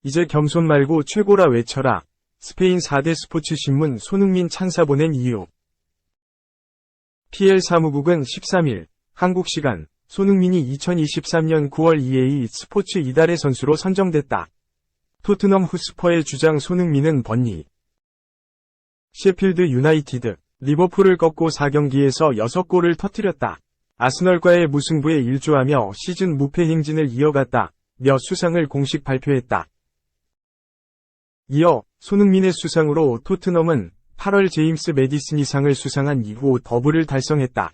이제 겸손 말고 최고라 외쳐라. 스페인 4대 스포츠 신문 손흥민 찬사 보낸 이유. PL 사무국은 13일 한국 시간 손흥민이 2023년 9월 EA 스포츠 이달의 선수로 선정됐다. 토트넘 후스퍼의 주장 손흥민은 번니 셰필드 유나이티드, 리버풀을 꺾고 4경기에서 6골을 터뜨렸다. 아스널과의 무승부에 일조하며 시즌 무패 행진을 이어갔다. 며 수상을 공식 발표했다. 이어 손흥민의 수상으로 토트넘은 8월 제임스 매디슨이상을 수상한 이후 더블을 달성했다.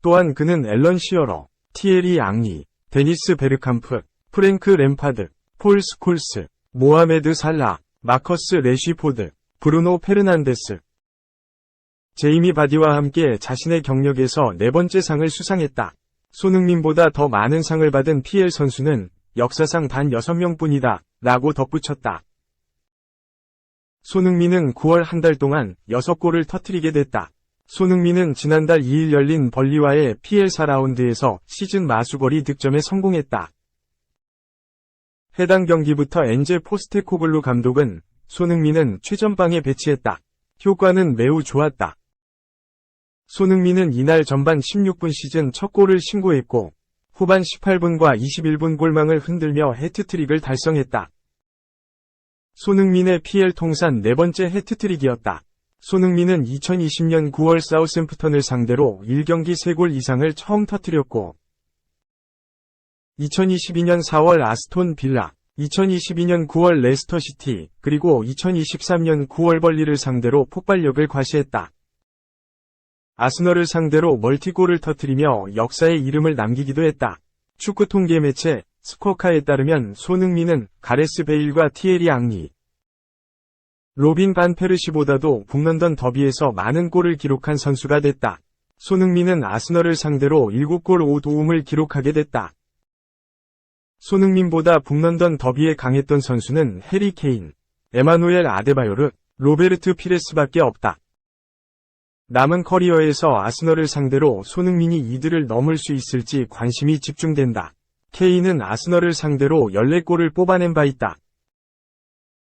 또한 그는 앨런 시어러, 티에리 앙리, 데니스 베르캄프, 프랭크 램파드, 폴 스콜스, 모하메드 살라, 마커스 레쉬포드, 브루노 페르난데스, 제이미 바디와 함께 자신의 경력에서 4번째 상을 수상했다. 손흥민보다 더 많은 상을 받은 PL 선수는 역사상 단 6명뿐이다. 라고 덧붙였다. 손흥민은 9월 한 달 동안 6골을 터뜨리게 됐다. 손흥민은 지난달 2일 열린 벌리와의 PL 4라운드에서 시즌 마수거리 득점에 성공했다. 해당 경기부터 엔제 포스테코글루 감독은 손흥민은 최전방에 배치했다. 효과는 매우 좋았다. 손흥민은 이날 전반 16분 시즌 첫 골을 신고했고 후반 18분과 21분 골망을 흔들며 해트트릭을 달성했다. 손흥민의 PL 통산 4번째 해트트릭이었다. 손흥민은 2020년 9월 사우샘프턴을 상대로 1경기 3골 이상을 처음 터뜨렸고 2022년 4월 아스톤 빌라, 2022년 9월 레스터시티, 그리고 2023년 9월 벌리를 상대로 폭발력을 과시했다. 아스널을 상대로 멀티골을 터뜨리며 역사의 이름을 남기기도 했다. 축구 통계 매체 스코카에 따르면 손흥민은 가레스 베일과 티에리 앙리, 로빈 반 페르시보다도 북런던 더비에서 많은 골을 기록한 선수가 됐다. 손흥민은 아스널을 상대로 7골 5도움을 기록하게 됐다. 손흥민보다 북런던 더비에 강했던 선수는 해리 케인, 에마누엘 아데바요르, 로베르트 피레스밖에 없다. 남은 커리어에서 아스널을 상대로 손흥민이 이들을 넘을 수 있을지 관심이 집중된다. 케인은 아스널을 상대로 14골을 뽑아낸 바 있다.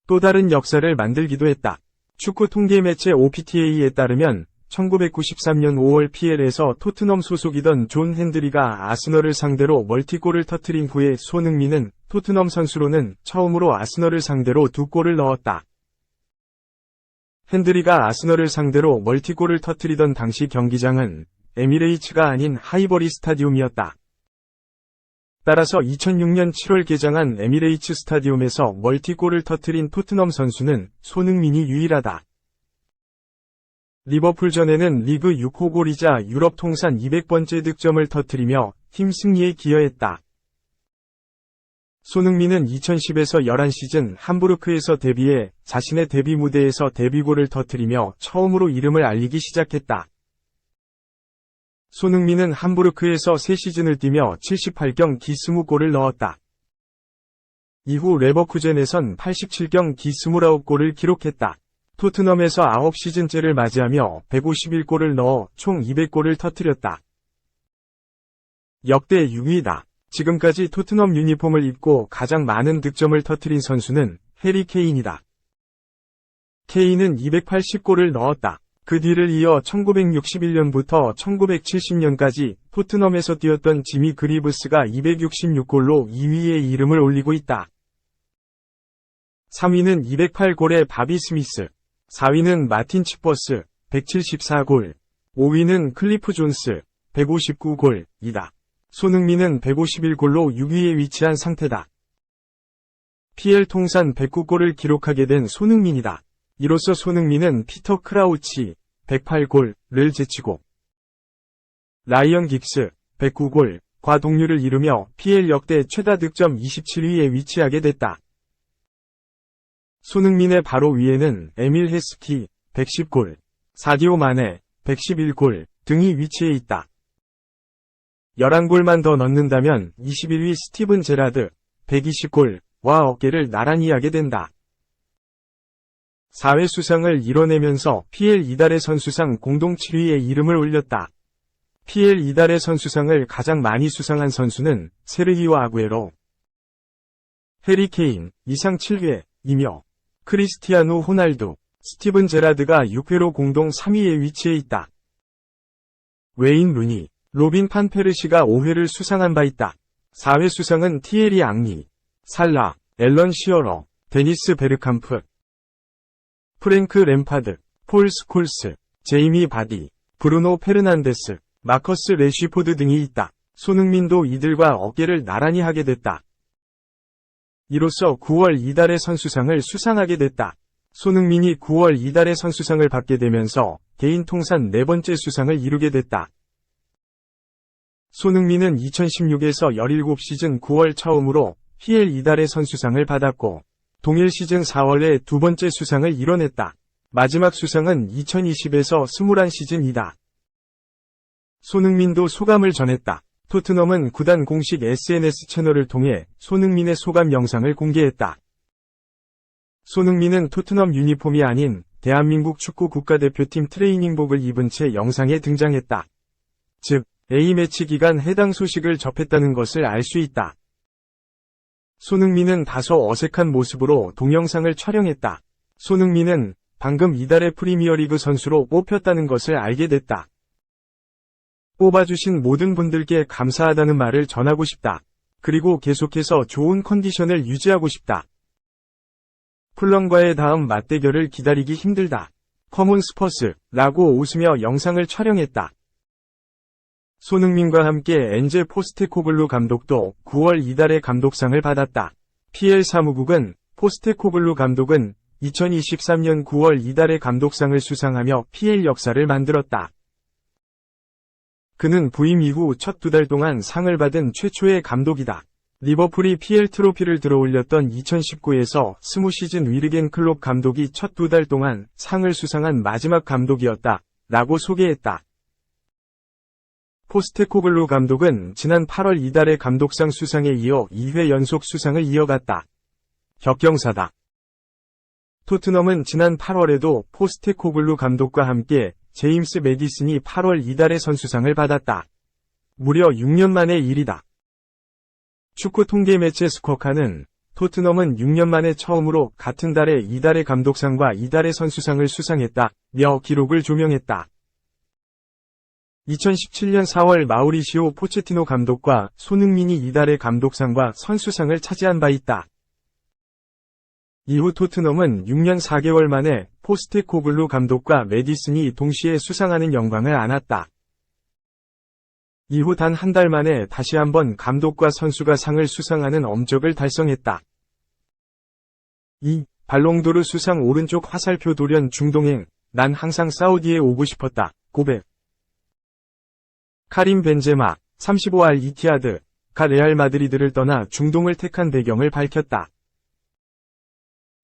또 다른 역사를 만들기도 했다. 축구 통계 매체 OPTA에 따르면 1993년 5월 PL에서 토트넘 소속이던 존 핸드리가 아스널을 상대로 멀티골을 터뜨린 후에 손흥민은 토트넘 선수로는 처음으로 아스널을 상대로 2골을 넣었다. 핸드리가 아스널을 상대로 멀티골을 터뜨리던 당시 경기장은 에미레이츠가 아닌 하이버리 스타디움이었다. 따라서 2006년 7월 개장한 에미레이츠 스타디움에서 멀티골을 터뜨린 토트넘 선수는 손흥민이 유일하다. 리버풀전에는 리그 6호 골이자 유럽 통산 200번째 득점을 터뜨리며 팀 승리에 기여했다. 손흥민은 2010에서 11 시즌 함부르크에서 데뷔해 자신의 데뷔 무대에서 데뷔골을 터뜨리며 처음으로 이름을 알리기 시작했다. 손흥민은 함부르크에서 3시즌을 뛰며 78경기 20골을 넣었다. 이후 레버쿠젠에선 87경기 29골을 기록했다. 토트넘에서 9시즌째를 맞이하며 151골을 넣어 총 200골을 터뜨렸다. 역대 6위다. 지금까지 토트넘 유니폼을 입고 가장 많은 득점을 터뜨린 선수는 해리 케인이다. 케인은 280골을 넣었다. 그 뒤를 이어 1961년부터 1970년까지 토트넘에서 뛰었던 지미 그리브스가 266골로 2위에 이름을 올리고 있다. 3위는 208골의 바비 스미스, 4위는 마틴 치퍼스, 174골, 5위는 클리프 존스, 159골이다. 손흥민은 151골로 6위에 위치한 상태다. PL 통산 109골을 기록하게 된 손흥민이다. 이로써 손흥민은 피터 크라우치, 108골을 제치고 라이언 긱스, 109골과 동률을 이루며 PL 역대 최다 득점 27위에 위치하게 됐다. 손흥민의 바로 위에는 에밀 헤스키, 110골, 사디오 마네, 111골 등이 위치해 있다. 11골만 더 넣는다면 21위 스티븐 제라드, 120골과 어깨를 나란히 하게 된다. 4회 수상을 이뤄내면서 PL 이달의 선수상 공동 7위에 이름을 올렸다. PL 이달의 선수상을 가장 많이 수상한 선수는 세르히오 아구에로, 해리 케인, 이상 7회이며 크리스티아누 호날두, 스티븐 제라드가 6회로 공동 3위에 위치해 있다. 웨인 루니, 로빈 판 페르시가 5회를 수상한 바 있다. 4회 수상은 티에리 앙리, 살라, 앨런 시어러, 데니스 베르캄프, 프랭크 램파드, 폴 스콜스, 제이미 바디, 브루노 페르난데스, 마커스 레쉬포드 등이 있다. 손흥민도 이들과 어깨를 나란히 하게 됐다. 이로써 9월 이달의 선수상을 수상하게 됐다. 손흥민이 9월 이달의 선수상을 받게 되면서 개인 통산 4번째 수상을 이루게 됐다. 손흥민은 2016에서 17시즌 9월 처음으로 PL 이달의 선수상을 받았고 동일 시즌 4월에 2번째 수상을 이뤄냈다. 마지막 수상은 2020에서 21시즌이다. 손흥민도 소감을 전했다. 토트넘은 구단 공식 SNS 채널을 통해 손흥민의 소감 영상을 공개했다. 손흥민은 토트넘 유니폼이 아닌 대한민국 축구 국가대표팀 트레이닝복을 입은 채 영상에 등장했다. 즉, A매치 기간 해당 소식을 접했다는 것을 알 수 있다. 손흥민은 다소 어색한 모습으로 동영상을 촬영했다. 손흥민은 방금 이달의 프리미어리그 선수로 뽑혔다는 것을 알게 됐다. 뽑아주신 모든 분들께 감사하다는 말을 전하고 싶다. 그리고 계속해서 좋은 컨디션을 유지하고 싶다. 풀럼과의 다음 맞대결을 기다리기 힘들다. 커먼 스퍼스라고 웃으며 영상을 촬영했다. 손흥민과 함께 엔제 포스테코글루 감독도 9월 이달의 감독상을 받았다. PL 사무국은 포스테코글루 감독은 2023년 9월 이달의 감독상을 수상하며 PL 역사를 만들었다. 그는 부임 이후 첫 2달 동안 상을 받은 최초의 감독이다. 리버풀이 PL 트로피를 들어올렸던 2019에서 20시즌 위르겐 클롭 감독이 첫 2달 동안 상을 수상한 마지막 감독이었다. 라고 소개했다. 포스테코글루 감독은 지난 8월 이달의 감독상 수상에 이어 2회 연속 수상을 이어갔다. 격경사다. 토트넘은 지난 8월에도 포스테코글루 감독과 함께 제임스 매디슨이 8월 이달의 선수상을 받았다. 무려 6년 만의 일이다. 축구 통계 매체 스코카는 토트넘은 6년 만에 처음으로 같은 달에 이달의 감독상과 이달의 선수상을 수상했다며 기록을 조명했다. 2017년 4월 마우리시오 포체티노 감독과 손흥민이 이달의 감독상과 선수상을 차지한 바 있다. 이후 토트넘은 6년 4개월 만에 포스테코글루 감독과 매디슨이 동시에 수상하는 영광을 안았다. 이후 단 한 달 만에 다시 한번 감독과 선수가 상을 수상하는 엄적을 달성했다. 2. 발롱도르 수상 오른쪽 화살표 돌연 중동행, 난 항상 사우디에 오고 싶었다. 고백. 카림 벤제마, 35알 이티하드가 레알 마드리드를 떠나 중동을 택한 배경을 밝혔다.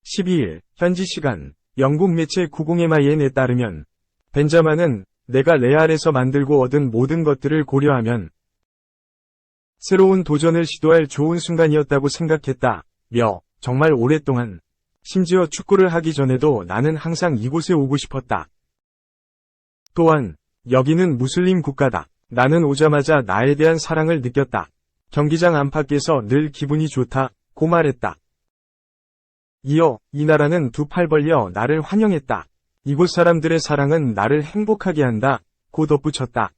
12일, 현지 시간, 영국 매체 90MIN에 따르면, 벤자마는 내가 레알에서 만들고 얻은 모든 것들을 고려하면 새로운 도전을 시도할 좋은 순간이었다고 생각했다. 정말 오랫동안, 심지어 축구를 하기 전에도 나는 항상 이곳에 오고 싶었다. 또한, 여기는 무슬림 국가다. 나는 오자마자 나에 대한 사랑을 느꼈다. 경기장 안팎에서 늘 기분이 좋다고 말했다. 이어 이 나라는 두 팔 벌려 나를 환영했다. 이곳 사람들의 사랑은 나를 행복하게 한다. 고 덧붙였다.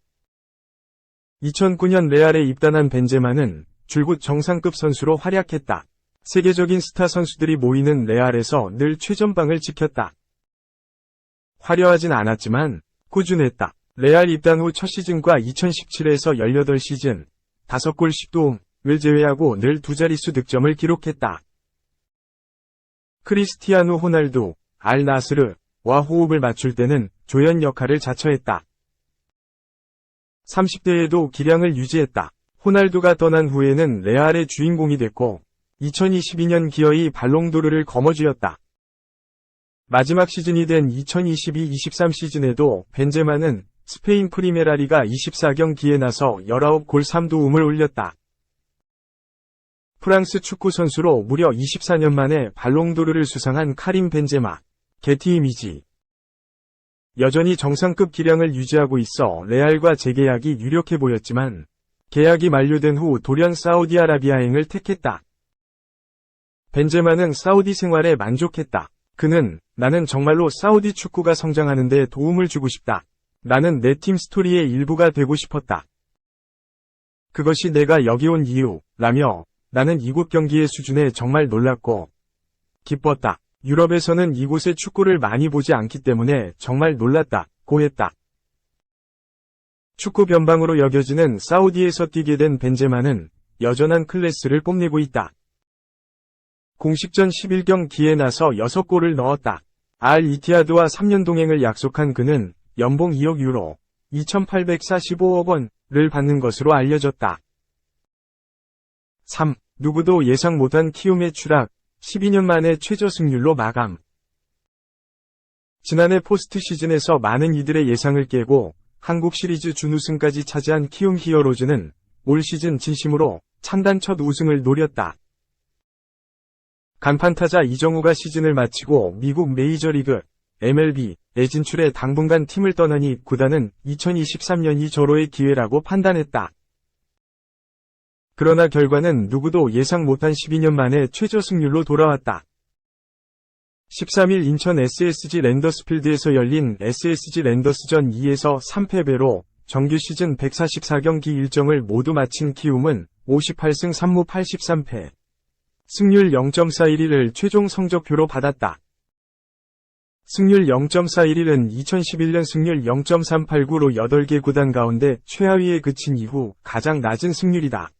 2009년 레알에 입단한 벤제마는 줄곧 정상급 선수로 활약했다. 세계적인 스타 선수들이 모이는 레알에서 늘 최전방을 지켰다. 화려하진 않았지만 꾸준했다. 레알 입단 후 첫 시즌과 2017에서 18시즌, 5골 10도움을 제외하고 늘 두 자릿수 득점을 기록했다. 크리스티아누 호날두, 알 나스르와 호흡을 맞출 때는 조연 역할을 자처했다. 30대에도 기량을 유지했다. 호날두가 떠난 후에는 레알의 주인공이 됐고 2022년 기어이 발롱도르를 거머쥐었다. 마지막 시즌이 된 2022-23 시즌에도 벤제마는 스페인 프리메라리가 24경기에 나서 19골 3도움을 올렸다. 프랑스 축구 선수로 무려 24년 만에 발롱도르를 수상한 카림 벤제마. 게티 이미지 여전히 정상급 기량을 유지하고 있어 레알과 재계약이 유력해 보였지만 계약이 만료된 후 돌연 사우디아라비아행을 택했다. 벤제마는 사우디 생활에 만족했다. 그는 나는 정말로 사우디 축구가 성장하는 데 도움을 주고 싶다. 나는 내 팀 스토리의 일부가 되고 싶었다. 그것이 내가 여기 온 이유라며 나는 이곳 경기의 수준에 정말 놀랐고 기뻤다. 유럽에서는 이곳의 축구를 많이 보지 않기 때문에 정말 놀랐다고 했다. 축구 변방으로 여겨지는 사우디에서 뛰게 된 벤제마는 여전한 클래스를 뽐내고 있다. 공식전 11경기에 나서 6골을 넣었다. 알 이티하드와 3년 동행을 약속한 그는 연봉 2억 유로, 2,845억 원을 받는 것으로 알려졌다. 3. 누구도 예상 못한 키움의 추락, 12년 만에 최저 승률로 마감. 지난해 포스트 시즌에서 많은 이들의 예상을 깨고 한국 시리즈 준우승까지 차지한 키움 히어로즈는 올 시즌 진심으로 창단 첫 우승을 노렸다. 간판타자 이정우가 시즌을 마치고 미국 메이저리그 MLB에 진출해 당분간 팀을 떠나니 구단은 2023년이 절호의 기회라고 판단했다. 그러나 결과는 누구도 예상 못한 12년 만에 최저 승률로 돌아왔다. 13일 인천 SSG 랜더스필드에서 열린 SSG 랜더스전 2에서 3패배로 정규 시즌 144경기 일정을 모두 마친 키움은 58승 3무 83패. 승률 0.411을 최종 성적표로 받았다. 승률 0.411은 2011년 승률 0.389로 8개 구단 가운데 최하위에 그친 이후 가장 낮은 승률이다.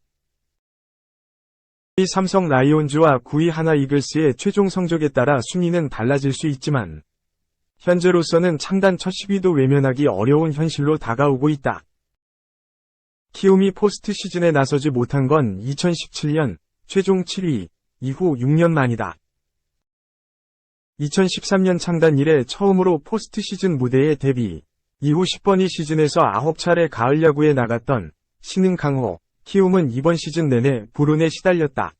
2위 삼성 라이온즈와 9위 하나 이글스의 최종 성적에 따라 순위는 달라질 수 있지만 현재로서는 창단 첫 10위도 외면하기 어려운 현실로 다가오고 있다. 키움이 포스트 시즌에 나서지 못한 건 2017년 최종 7위 이후 6년 만이다. 2013년 창단 이래 처음으로 포스트 시즌 무대에 데뷔, 이후 10번이 시즌에서 9차례 가을 야구에 나갔던 신흥 강호, 키움은 이번 시즌 내내 불운에 시달렸다.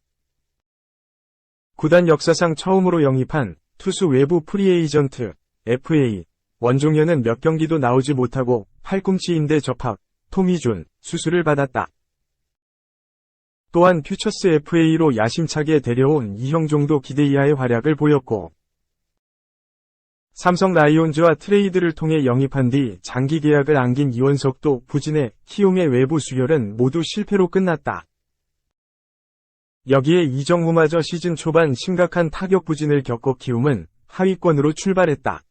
구단 역사상 처음으로 영입한 투수 외부 프리에이전트, FA, 원종현은 몇 경기도 나오지 못하고 팔꿈치 인대 접합, 토미준, 수술을 받았다. 또한 퓨처스 FA로 야심차게 데려온 이형종도 기대 이하의 활약을 보였고 삼성 라이온즈와 트레이드를 통해 영입한 뒤 장기 계약을 안긴 이원석도 부진해 키움의 외부 수혈은 모두 실패로 끝났다. 여기에 이정후마저 시즌 초반 심각한 타격 부진을 겪고 키움은 하위권으로 출발했다.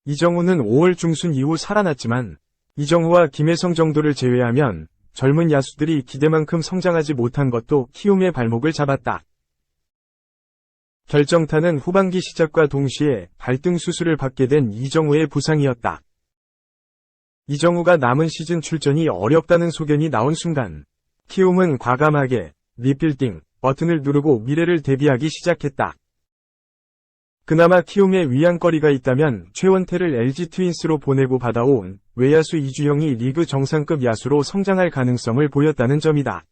이정후는 5월 중순 이후 살아났지만 이정후와 김혜성 정도를 제외하면 젊은 야수들이 기대만큼 성장하지 못한 것도 키움의 발목을 잡았다. 결정타는 후반기 시작과 동시에 발등 수술을 받게 된 이정후의 부상이었다. 이정후가 남은 시즌 출전이 어렵다는 소견이 나온 순간 키움은 과감하게 리빌딩 버튼을 누르고 미래를 대비하기 시작했다. 그나마 키움에 위안거리가 있다면 최원태를 LG 트윈스로 보내고 받아온 외야수 이주영이 리그 정상급 야수로 성장할 가능성을 보였다는 점이다.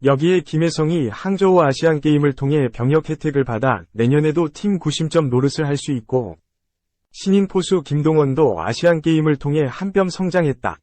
여기에 김혜성이 항저우 아시안게임을 통해 병역 혜택을 받아 내년에도 팀 구심점 노릇을 할 수 있고 신인 포수 김동원도 아시안게임을 통해 한 뼘 성장했다.